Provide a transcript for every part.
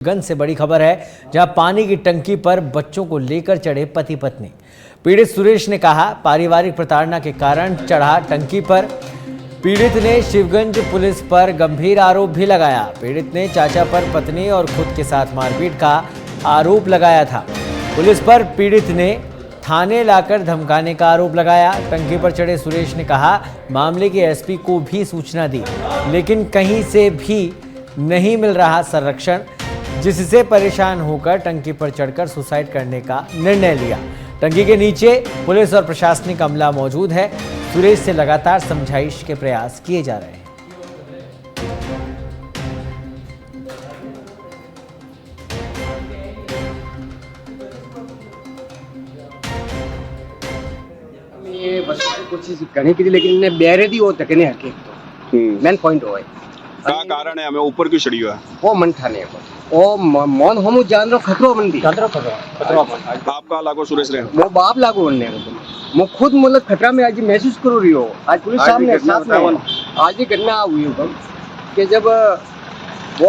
गंज से बड़ी खबर है, जहां पानी की टंकी पर बच्चों को लेकर चढ़े पति पत्नी। पीड़ित सुरेश ने कहा, पारिवारिक प्रताड़ना के कारण चढ़ा टंकी पर। पीड़ित ने शिवगंज पुलिस पर गंभीर आरोप भी लगाया। पीड़ित ने चाचा पर पत्नी और खुद के साथ मारपीट का आरोप लगाया था। पुलिस पर पीड़ित ने थाने लाकर धमकाने का आरोप लगाया। टंकी पर चढ़े सुरेश ने कहा, मामले की एसपी को भी सूचना दी, लेकिन कहीं से भी नहीं मिल रहा संरक्षण, जिससे परेशान होकर टंकी पर चढ़कर सुसाइड करने का निर्णय लिया। टंकी के नीचे पुलिस और प्रशासनिक अमला मौजूद है। सुरेश से लगातार समझाइश के प्रयास किए जा रहे हैं। ये बस कोशिश करने की थी, लेकिन इन्हें बेरे दी वो तकने हके तो मेन पॉइंट वो है का कारण है हमें ऊपर क्यों चढ़ी हुआ है वो मन ठाने वो मन हम जान रो खतरो मंदी खतरो आपका लागो सुरेश रे वो बाप लागू बनने मैं खुद मतलब खतरा में आज महसूस करो रही हो। आज पुलिस सामने साथ में आज ही घटना हुई हो कि जब वो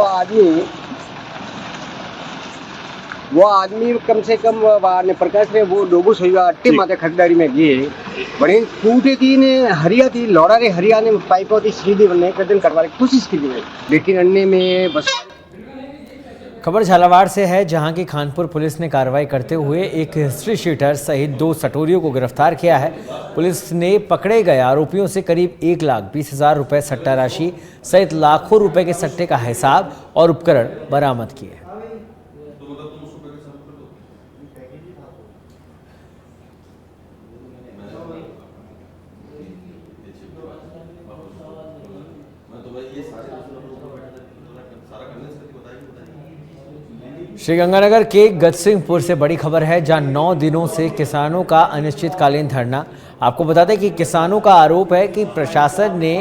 आदमी कम से कम ने प्रकाश में वो लोगों से अट्टे माथे खरीदारी में गए बड़े टूटे थी ने हरिया थी लौड़ा रे हरिया ने पाइप होती सीधी बनने का दिन करवाने की कोशिश की थी, लेकिन अन्य में बस। खबर झालावाड़ से है, जहां की खानपुर पुलिस ने कार्रवाई करते हुए एक हिस्ट्री शीटर सहित 2 सटोरियों को गिरफ्तार किया है। पुलिस ने पकड़े गए आरोपियों से करीब 1,20,000 रुपए सट्टा राशि सहित लाखों रुपए के सट्टे का हिसाब और उपकरण बरामद किए। श्रीगंगानगर के गजसिंहपुर से बड़ी खबर है, जहां 9 दिनों से किसानों का अनिश्चितकालीन धरना। आपको बता दें कि किसानों का आरोप है कि प्रशासन ने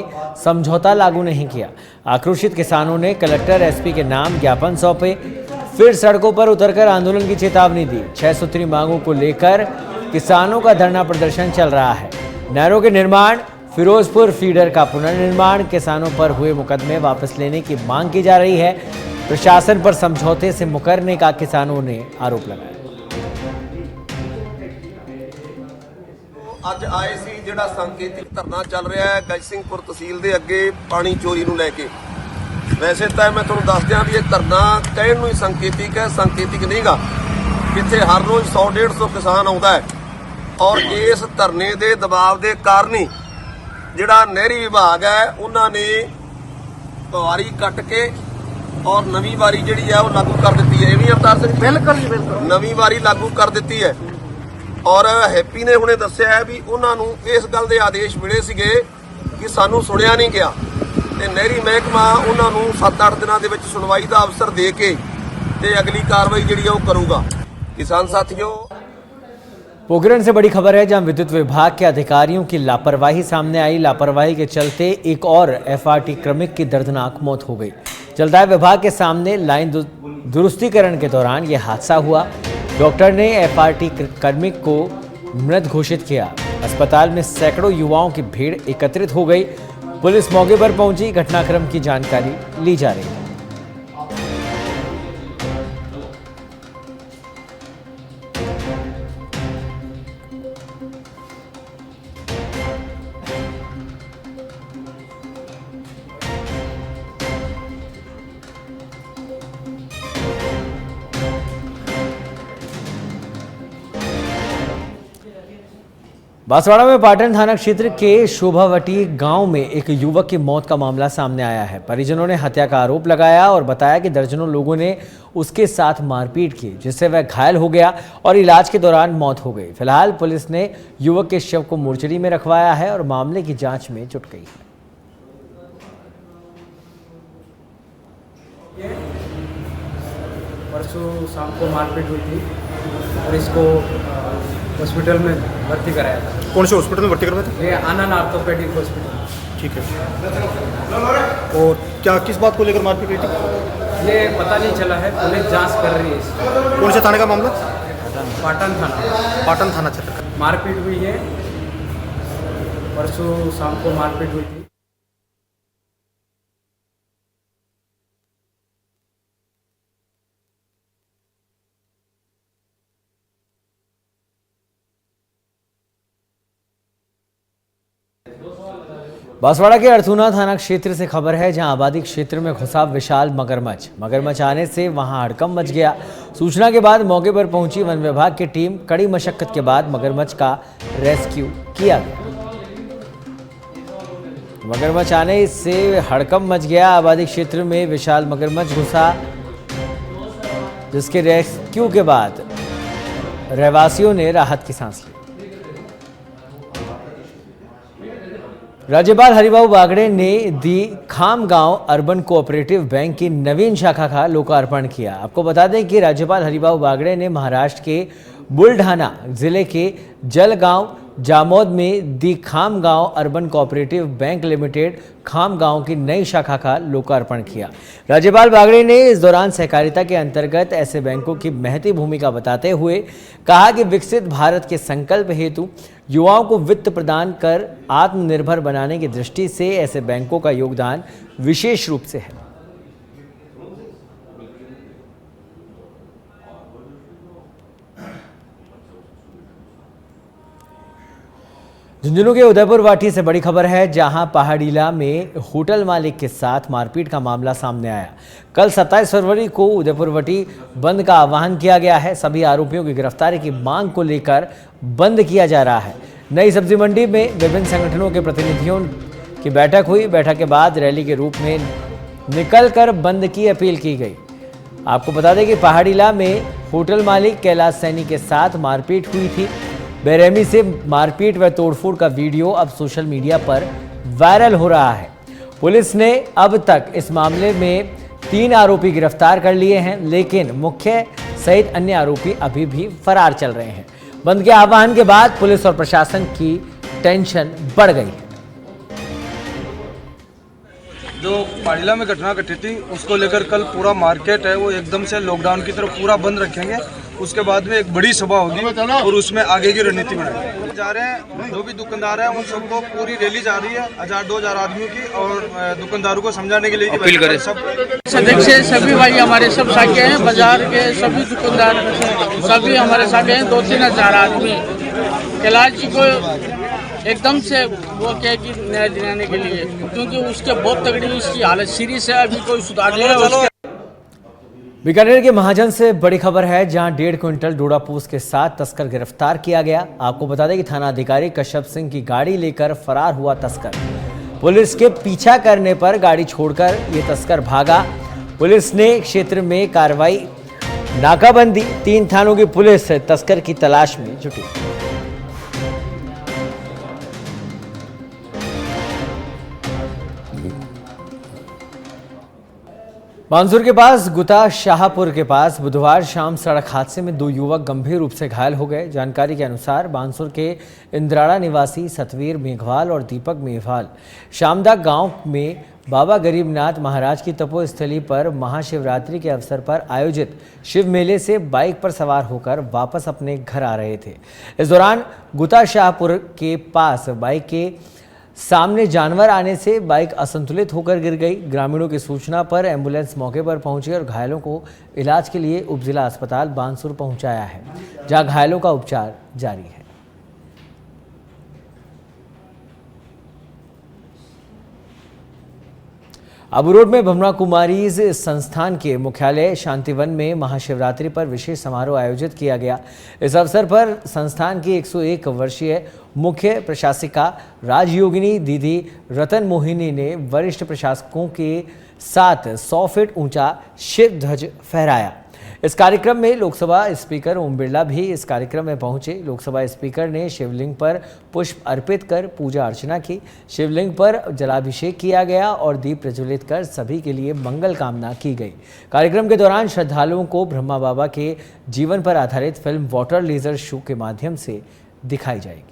समझौता लागू नहीं किया। आक्रोशित किसानों ने कलेक्टर एसपी के नाम ज्ञापन सौंपे, फिर सड़कों पर उतरकर आंदोलन की चेतावनी दी। 6 सूत्री मांगों को लेकर किसानों का धरना प्रदर्शन चल रहा है। नहरों के निर्माण, फिरोजपुर फीडर का पुनर्निर्माण, किसानों पर हुए मुकदमे वापस लेने की मांग की जा रही है। प्रशासन पर समझौते से मुकरने का किसानों ने आरोप लगाया। ਅੱਜ ਆਏ ਸੀ ਜਿਹੜਾ ਸੰਕੇਤਿਕ ਧਰਨਾ ਚੱਲ ਰਿਹਾ ਹੈ ਗਜਸਿੰਘਪੁਰ ਤਹਿਸੀਲ ਦੇ ਅੱਗੇ ਪਾਣੀ ਚੋਰੀ ਨੂੰ ਲੈ ਕੇ। ਵੈਸੇ ਤਾਂ ਮੈਂ ਤੁਹਾਨੂੰ ਦੱਸ ਦਿਆਂ ਵੀ ਇਹ ਧਰਨਾ ਕਹਿਣ ਨੂੰ ਹੀ ਸੰਕੇਤਿਕ ਹੈ, ਸੰਕੇਤਿਕ ਨਹੀਂਗਾ। ਇੱਥੇ ਹਰ ਰੋਜ਼ 100-150 ਕਿਸਾਨ ਆਉਂਦਾ ਹੈ ਔਰ ਇਸ ਧਰਨੇ ਦੇ ਦਬਾਅ ਦੇ ਕਾਰਨ ਹੀ ਜਿਹੜਾ ਨਹਿਰੀ ਵਿਭਾਗ ਹੈ ਉਹਨਾਂ ਨੇ ਵਾਰੀ ਕੱਟ ਕੇ और नवी वारी जी है वो लागू कर दी है। अवतार सिंह बिल्कुल नवी वारी लागू कर दी है और हैप्पी ने हुणे दस्सिया है भी उन्होंने इस गल के आदेश मिले सीगे कि सानू सुनिया नहीं गया ते नहरी महकमा उन्होंने 7-8 दिनों के विच सुनवाई का अवसर दे के ते अगली कार्रवाई जी है वो करूगा। किसान साथियों, पोखरण से बड़ी खबर है, जहां विद्युत विभाग के अधिकारियों की लापरवाही सामने आई। लापरवाही के चलते एक और एफआरटी क्रमिक की दर्दनाक मौत हो गई। जलदाय विभाग के सामने लाइन दुरुस्तीकरण के दौरान यह हादसा हुआ। डॉक्टर ने एफआरटी कार्मिक को मृत घोषित किया। अस्पताल में सैकड़ों युवाओं की भीड़ एकत्रित हो गई। पुलिस मौके पर पहुंची, घटनाक्रम की जानकारी ली जा रही है। बांसवाड़ा में पाटन थाना क्षेत्र के शोभावटी गांव में एक युवक की मौत का मामला सामने आया है। परिजनों ने हत्या का आरोप लगाया और बताया कि दर्जनों लोगों ने उसके साथ मारपीट की, जिससे वह घायल हो गया और इलाज के दौरान मौत हो गई। फिलहाल पुलिस ने युवक के शव को मोर्चरी में रखवाया है और मामले की जांच में जुट गई है। परसों शाम को मारपीट हुई थी और इसको हॉस्पिटल में भर्ती कराया था। कौन से हॉस्पिटल में भर्ती करवाया था? ये आनंद ऑर्थोपेडिक हॉस्पिटल। ठीक है। और क्या किस बात को लेकर मारपीट हुई थी? ये पता नहीं चला है, पुलिस जांच कर रही है इसकी। कौन से थाने का मामला? पाटन थाना क्षेत्र। मारपीट हुई है, परसों शाम को मारपीट हुई थी। बांसवाड़ा के अर्थूना थाना क्षेत्र से खबर है, जहां आबादी क्षेत्र में घुसा विशाल मगरमच्छ आने से वहां हड़कंप मच गया। सूचना के बाद मौके पर पहुंची वन विभाग की टीम, कड़ी मशक्कत के बाद मगरमच्छ का रेस्क्यू किया गया। मगरमच्छ आने से हड़कंप मच गया। आबादी क्षेत्र में विशाल मगरमच्छ घुसा, जिसके रेस्क्यू के बाद रहवासियों ने राहत की सांस ली। राज्यपाल हरिभाऊ बागड़े ने दी खामगांव अर्बन कोऑपरेटिव बैंक की नवीन शाखा का लोकार्पण किया। आपको बता दें कि राज्यपाल हरिभाऊ बागड़े ने महाराष्ट्र के बुलढाना जिले के जलगांव जामोद में the Khamgaon urban cooperative bank limited Khamgaon की नई शाखा का लोकार्पण किया। राज्यपाल बागड़े ने इस दौरान सहकारिता के अंतर्गत ऐसे बैंकों की महती भूमिका बताते हुए कहा कि विकसित भारत के संकल्प हेतु युवाओं को वित्त प्रदान कर आत्मनिर्भर बनाने की दृष्टि से ऐसे बैंकों का योगदान विशेष रूप से है। झुंझुनू के उदयपुर वाटी से बड़ी खबर है, जहां पहाड़ीला में होटल मालिक के साथ मारपीट का मामला सामने आया। कल 27 फरवरी को उदयपुर वाटी बंद का आह्वान किया गया है। सभी आरोपियों की गिरफ्तारी की मांग को लेकर बंद किया जा रहा है। नई सब्जी मंडी में विभिन्न संगठनों के प्रतिनिधियों की बैठक हुई। बैठक के बाद रैली के रूप में निकलकर बंद की अपील की गई। आपको बता दें कि पहाड़ीला में होटल मालिक कैलाश सैनी के साथ मारपीट हुई थी। बेरहमी से मारपीट व तोड़फोड़ का वीडियो अब सोशल मीडिया पर वायरल हो रहा है। पुलिस ने अब तक इस मामले में 3 आरोपी गिरफ्तार कर लिए हैं, लेकिन मुख्य सहित अन्य आरोपी अभी भी फरार चल रहे हैं। बंद के आह्वान के बाद पुलिस और प्रशासन की टेंशन बढ़ गई है। जो पहाड़ीला में घटना घटी थी उसको लेकर कल पूरा मार्केट है वो एकदम से लॉकडाउन की तरफ पूरा बंद रखेंगे। उसके बाद में एक बड़ी सभा होगी और उसमें आगे की रणनीति बनाएंगे। जा रहे हैं, जो भी दुकानदार हैं उन सबको पूरी रैली जा रही है 1000-2000 आदमियों की, और दुकानदारों को समझाने के लिए अपील करें। सब सदस्य सभी भाई हमारे सब साके हैं, बाजार के सभी दुकानदार सभी हमारे साके हैं। 2-3 हजार आदमी कैलाश जी को एकदम से वो क्या कि न्याय दिलाने के लिए, क्योंकि उसके बहुत तगड़ी उसकी हालत सीरियस है, अभी कोई सुधार नहीं है। बीकानेर के महाजन से बड़ी खबर है, जहां 1.5 क्विंटल डोडापोस्त के साथ तस्कर गिरफ्तार किया गया। आपको बता दें कि थाना अधिकारी कश्यप सिंह की गाड़ी लेकर फरार हुआ तस्कर। पुलिस के पीछा करने पर गाड़ी छोड़कर ये तस्कर भागा। पुलिस ने क्षेत्र में कार्रवाई, नाकाबंदी, 3 थानों की पुलिस तस्कर की तलाश में जुटी। बानसूर के पास गुता शाहपुर के पास बुधवार शाम सड़क हादसे में 2 युवक गंभीर रूप से घायल हो गए। जानकारी के अनुसार बानसूर के इंद्राड़ा निवासी सतवीर मेघवाल और दीपक मेघवाल शामदा गांव में बाबा गरीबनाथ महाराज की तपोस्थली पर महाशिवरात्रि के अवसर पर आयोजित शिव मेले से बाइक पर सवार होकर वापस अपने घर आ रहे थे। इस दौरान गुता शाहपुर के पास बाइक के सामने जानवर आने से बाइक असंतुलित होकर गिर गई। ग्रामीणों की सूचना पर एम्बुलेंस मौके पर पहुंची और घायलों को इलाज के लिए उप जिला अस्पताल बानसूर पहुंचाया है, जहां घायलों का उपचार जारी है। आबू रोड में ब्रह्मा कुमारीज संस्थान के मुख्यालय शांतिवन में महाशिवरात्रि पर विशेष समारोह आयोजित किया गया। इस अवसर पर संस्थान की 101 वर्षीय मुख्य प्रशासिका राजयोगिनी दीदी रतन मोहिनी ने वरिष्ठ प्रशासकों के साथ 100 फीट ऊंचा शिव ध्वज फहराया। इस कार्यक्रम में लोकसभा स्पीकर ओम बिरला भी इस कार्यक्रम में पहुंचे। लोकसभा स्पीकर ने शिवलिंग पर पुष्प अर्पित कर पूजा अर्चना की। शिवलिंग पर जलाभिषेक किया गया और दीप प्रज्वलित कर सभी के लिए मंगल कामना की गई। कार्यक्रम के दौरान श्रद्धालुओं को ब्रह्मा बाबा के जीवन पर आधारित फिल्म वाटर लेजर शो के माध्यम से दिखाई जाएगी।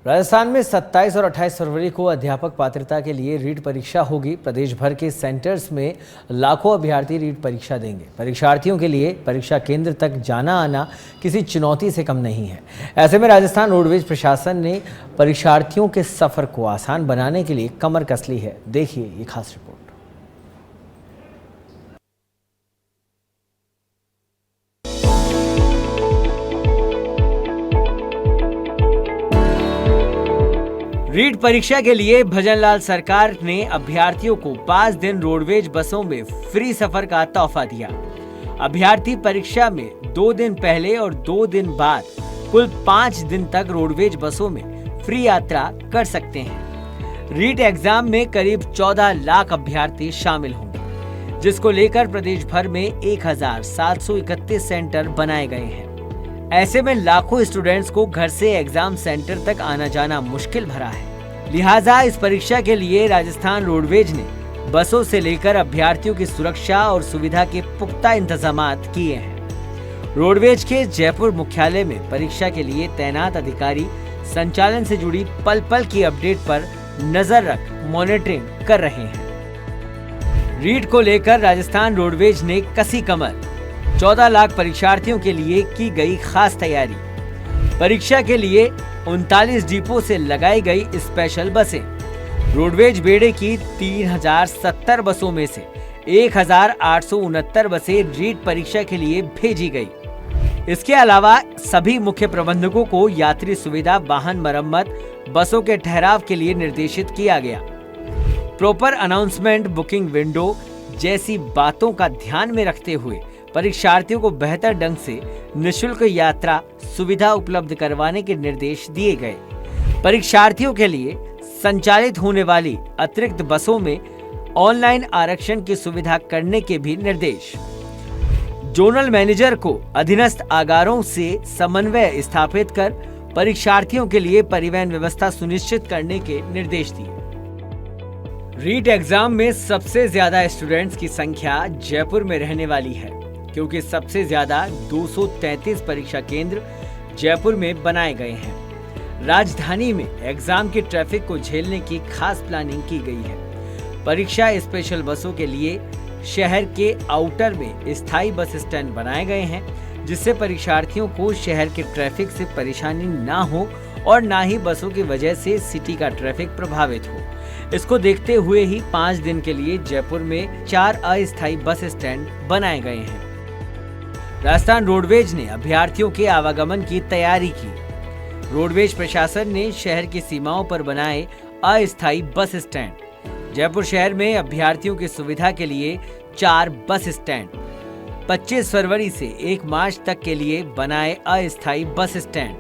राजस्थान में 27 और 28 फरवरी को अध्यापक पात्रता के लिए रीट परीक्षा होगी। प्रदेश भर के सेंटर्स में लाखों अभ्यर्थी रीट परीक्षा देंगे। परीक्षार्थियों के लिए परीक्षा केंद्र तक जाना आना किसी चुनौती से कम नहीं है। ऐसे में राजस्थान रोडवेज प्रशासन ने परीक्षार्थियों के सफर को आसान बनाने के लिए कमर कस ली है। देखिए ये खास रिपोर्ट। रीट परीक्षा के लिए भजनलाल सरकार ने अभ्यर्थियों को 5 दिन रोडवेज बसों में फ्री सफर का तोहफा दिया। अभ्यर्थी परीक्षा में 2 दिन पहले और 2 दिन बाद कुल 5 दिन तक रोडवेज बसों में फ्री यात्रा कर सकते हैं। रीट एग्जाम में करीब 14 लाख अभ्यर्थी शामिल होंगे, जिसको लेकर प्रदेश भर में 1731 सेंटर बनाए गए हैं। ऐसे में लाखों स्टूडेंट्स को घर से एग्जाम सेंटर तक आना जाना मुश्किल भरा है। लिहाजा इस परीक्षा के लिए राजस्थान रोडवेज ने बसों से लेकर अभ्यर्थियों की सुरक्षा और सुविधा के पुख्ता इंतजामात किए हैं। रोडवेज के जयपुर मुख्यालय में परीक्षा के लिए तैनात अधिकारी संचालन से जुड़ी पल पल की अपडेट पर नजर रख मॉनिटरिंग कर रहे हैं। रीट को लेकर राजस्थान रोडवेज ने कसी कमर। 14 लाख परीक्षार्थियों के लिए की गई खास तैयारी। परीक्षा के लिए 39 डिपो से लगाई गई स्पेशल बसें। रोडवेज बेड़े की 3070 बसों में से 1869 बसें रीट परीक्षा के लिए भेजी गई। इसके अलावा सभी मुख्य प्रबंधकों को यात्री सुविधा, वाहन मरम्मत, बसों के ठहराव के लिए निर्देशित किया गया। प्रॉपर अनाउंसमेंट, बुकिंग विंडो जैसी बातों का ध्यान में रखते हुए परीक्षार्थियों को बेहतर ढंग से निःशुल्क यात्रा सुविधा उपलब्ध करवाने के निर्देश दिए गए। परीक्षार्थियों के लिए संचालित होने वाली अतिरिक्त बसों में ऑनलाइन आरक्षण की सुविधा करने के भी निर्देश। जोनल मैनेजर को अधीनस्थ आगारों से समन्वय स्थापित कर परीक्षार्थियों के लिए परिवहन व्यवस्था सुनिश्चित करने के निर्देश दिए। रीट एग्जाम में सबसे ज्यादा स्टूडेंट्स की संख्या जयपुर में रहने वाली है, क्योंकि सबसे ज्यादा 233 परीक्षा केंद्र जयपुर में बनाए गए हैं। राजधानी में एग्जाम की ट्रैफिक को झेलने की खास प्लानिंग की गई है। परीक्षा स्पेशल बसों के लिए शहर के आउटर में स्थायी बस स्टैंड बनाए गए हैं, जिससे परीक्षार्थियों को शहर के ट्रैफिक से परेशानी ना हो और ना ही बसों की वजह से सिटी का ट्रैफिक प्रभावित हो। इसको देखते हुए ही 5 दिन के लिए जयपुर में 4 अस्थायी बस स्टैंड बनाए गए हैं। राजस्थान रोडवेज ने अभ्यर्थियों के आवागमन की तैयारी की। रोडवेज प्रशासन ने शहर की सीमाओं पर बनाए अस्थायी बस स्टैंड। जयपुर शहर में अभ्यर्थियों की सुविधा के लिए 4 बस स्टैंड, 25 फरवरी से 1 मार्च तक के लिए बनाए अस्थायी बस स्टैंड।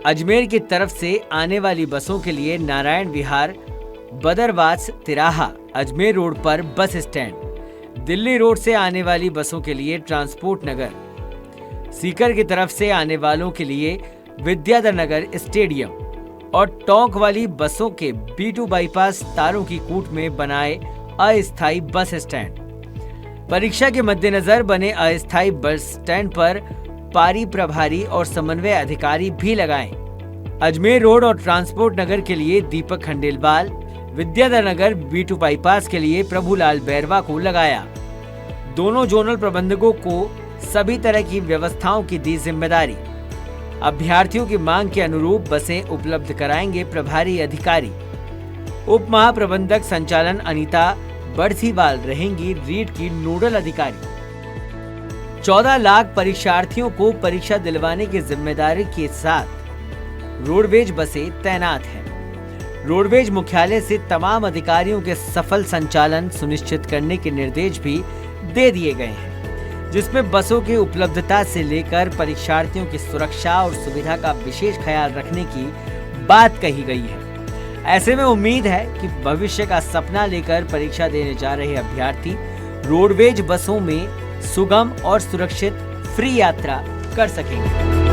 अजमेर की तरफ से आने वाली बसों के लिए नारायण विहार, बदरवास तिराहा, अजमेर रोड पर बस स्टैंड। दिल्ली रोड से आने वाली बसों के लिए ट्रांसपोर्ट नगर, सीकर की तरफ से आने वालों के लिए विद्याधर नगर स्टेडियम और टोंक वाली बसों के B2 बाईपास तारों की कूट में बनाए अस्थायी बस स्टैंड। परीक्षा के मद्देनजर बने अस्थायी बस स्टैंड पर पारी प्रभारी और समन्वय अधिकारी भी लगाएं। अजमेर रोड और ट्रांसपोर्ट नगर के लिए दीपक खंडेलवाल, विद्याधर नगर B2 बाईपास के लिए प्रभुलाल बैरवा को लगाया। दोनों जोनल प्रबंधकों को सभी तरह की व्यवस्थाओं की दी जिम्मेदारी। अभ्यर्थियों की मांग के अनुरूप बसें उपलब्ध कराएंगे प्रभारी अधिकारी। उप महाप्रबंधक संचालन अनीता बड़सीवाल रहेंगी रीट की नोडल अधिकारी। 14 लाख परीक्षार्थियों को परीक्षा दिलवाने की जिम्मेदारी के साथ रोडवेज बसें तैनात हैं। रोडवेज मुख्यालय से तमाम अधिकारियों के सफल संचालन सुनिश्चित करने के निर्देश भी दे दिए गए हैं, जिसमें बसों की उपलब्धता से लेकर परीक्षार्थियों की सुरक्षा और सुविधा का विशेष ख्याल रखने की बात कही गई है। ऐसे में उम्मीद है कि भविष्य का सपना लेकर परीक्षा देने जा रहे अभ्यर्थी रोडवेज बसों में सुगम और सुरक्षित फ्री यात्रा कर सकेंगे।